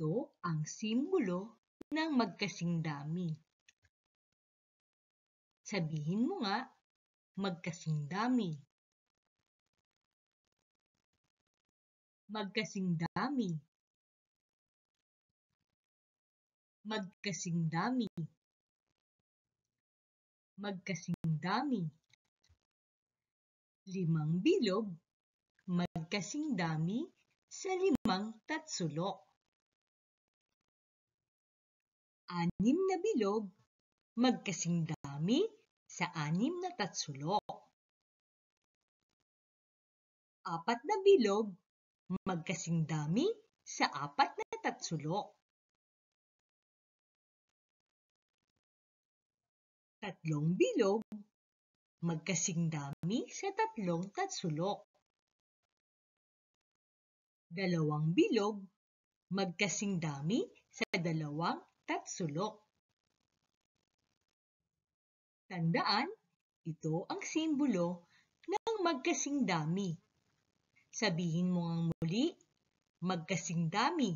Ito ang simbolo ng magkasing dami. Sabihin mo nga, magkasing dami. Magkasing dami. Magkasing dami. Magkasing dami. 5 bilog, magkasing dami sa 5 tatsulok. 6 na bilog, magkasing dami sa 6 na tatsulok. 4 na bilog, magkasing dami sa 4 na tatsulok. 3 bilog, magkasing dami sa 3 tatsulok. 2 bilog, magkasing dami sa 2 tatsulok. Tandaan, ito ang simbolo ng magkasing dami. Sabihin mo ngang muli, magkasing dami.